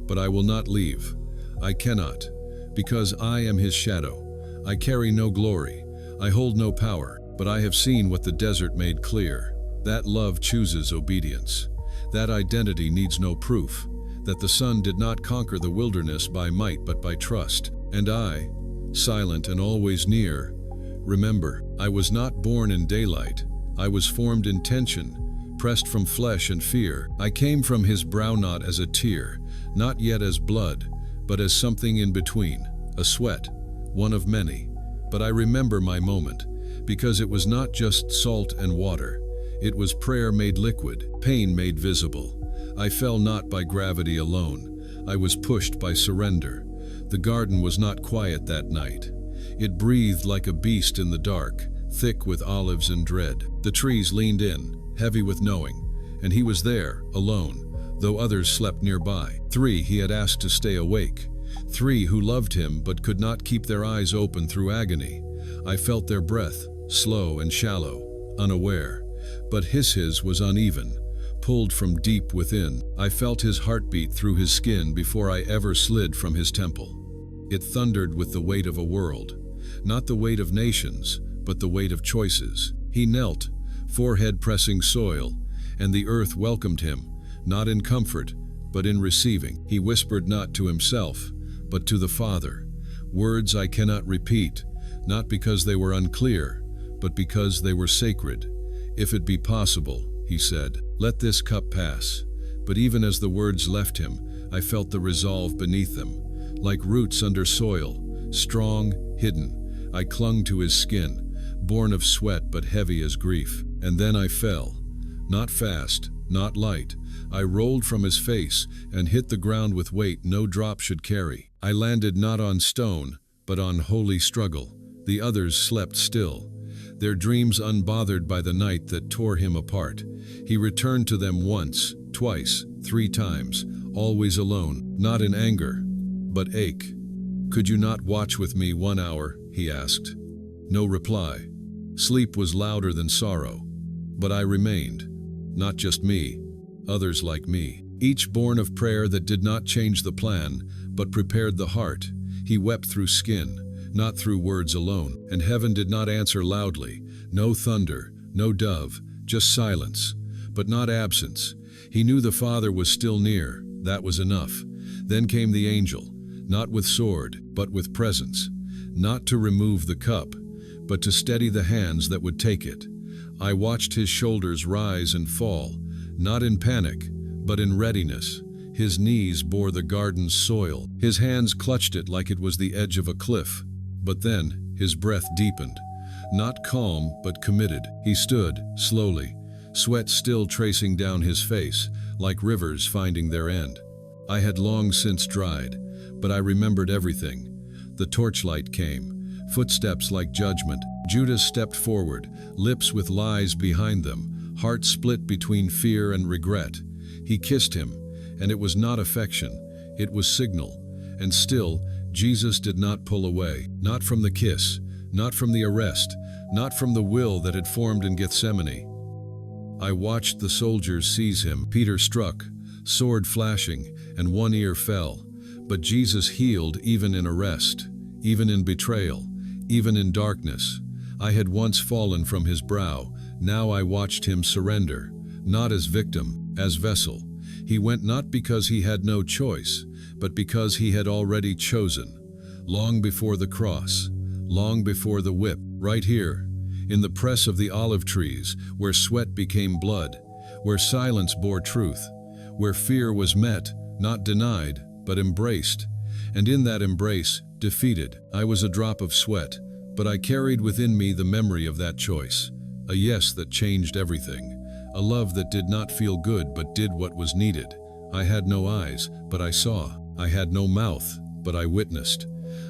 but I will not leave. I cannot, because I am his shadow. I carry no glory, I hold no power, but I have seen what the desert made clear. That love chooses obedience. That identity needs no proof. That the Son did not conquer the wilderness by might but by trust. And I, silent and always near, remember, I was not born in daylight. I was formed in tension, pressed from flesh and fear. I came from his brow not as a tear, not yet as blood, but as something in between, a sweat, one of many. But I remember my moment, because it was not just salt and water. It was prayer made liquid, pain made visible. I fell not by gravity alone. I was pushed by surrender. The garden was not quiet that night. It breathed like a beast in the dark, thick with olives and dread. The trees leaned in, heavy with knowing, and he was there, alone, though others slept nearby. 3 he had asked to stay awake. 3 who loved him but could not keep their eyes open through agony. I felt their breath, slow and shallow, unaware. But his was uneven, pulled from deep within. I felt his heartbeat through his skin before I ever slid from his temple. It thundered with the weight of a world, not the weight of nations, but the weight of choices. He knelt, forehead pressing soil, and the earth welcomed him, not in comfort, but in receiving. He whispered not to himself, but to the Father, words I cannot repeat, not because they were unclear, but because they were sacred. If it be possible, he said, let this cup pass. But even as the words left him, I felt the resolve beneath them. Like roots under soil, strong, hidden, I clung to his skin, born of sweat but heavy as grief. And then I fell, not fast, not light. I rolled from his face and hit the ground with weight no drop should carry. I landed not on stone, but on holy struggle. The others slept still, their dreams unbothered by the night that tore him apart. He returned to them once, twice, 3 times, always alone, not in anger, but ache. Could you not watch with me 1 hour, he asked. No reply. Sleep was louder than sorrow. But I remained. Not just me, others like me. Each born of prayer that did not change the plan, but prepared the heart. He wept through skin, not through words alone. And heaven did not answer loudly. No thunder, no dove, just silence, but not absence. He knew the Father was still near. That was enough. Then came the angel, not with sword, but with presence. Not to remove the cup, but to steady the hands that would take it. I watched his shoulders rise and fall, not in panic, but in readiness. His knees bore the garden's soil. His hands clutched it like it was the edge of a cliff. But then his breath deepened. Not calm, but committed. He stood, slowly, sweat still tracing down his face, like rivers finding their end. I had long since dried, but I remembered everything. The torchlight came, footsteps like judgment. Judas stepped forward, lips with lies behind them, heart split between fear and regret. He kissed him, and it was not affection, it was signal. And still, Jesus did not pull away, not from the kiss, not from the arrest, not from the will that had formed in Gethsemane. I watched the soldiers seize him. Peter struck, sword flashing, and one ear fell. But Jesus healed even in arrest, even in betrayal, even in darkness. I had once fallen from his brow, now I watched him surrender, not as victim, as vessel. He went not because he had no choice, but because he had already chosen. Long before the cross, long before the whip, right here, in the press of the olive trees, where sweat became blood, where silence bore truth, where fear was met, not denied, but embraced, and in that embrace, defeated. I was a drop of sweat, but I carried within me the memory of that choice, a yes that changed everything, a love that did not feel good but did what was needed. I had no eyes, but I saw. I had no mouth, but I witnessed.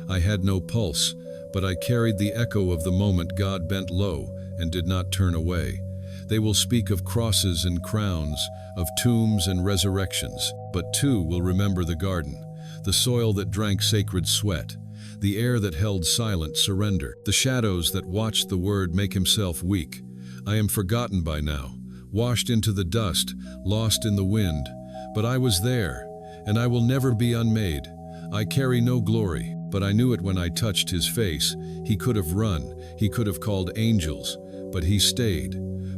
I had no pulse, but I carried the echo of the moment God bent low and did not turn away. They will speak of crosses and crowns, of tombs and resurrections, but two will remember the garden, the soil that drank sacred sweat, the air that held silent surrender, the shadows that watched the Word make himself weak. I am forgotten by now, washed into the dust, lost in the wind, but I was there, and I will never be unmade. I carry no glory, but I knew it when I touched his face. He could have run, he could have called angels, but he stayed.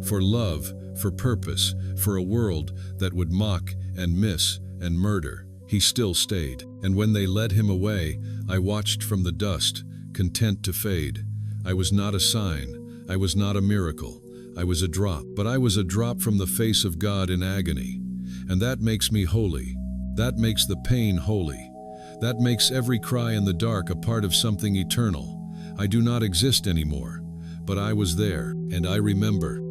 For love, for purpose, for a world that would mock and miss and murder, he still stayed. And when they led him away, I watched from the dust, content to fade. I was not a sign, I was not a miracle, I was a drop, but I was a drop from the face of God in agony. And that makes me holy. That makes the pain holy. That makes every cry in the dark a part of something eternal. I do not exist anymore, but I was there, and I remember.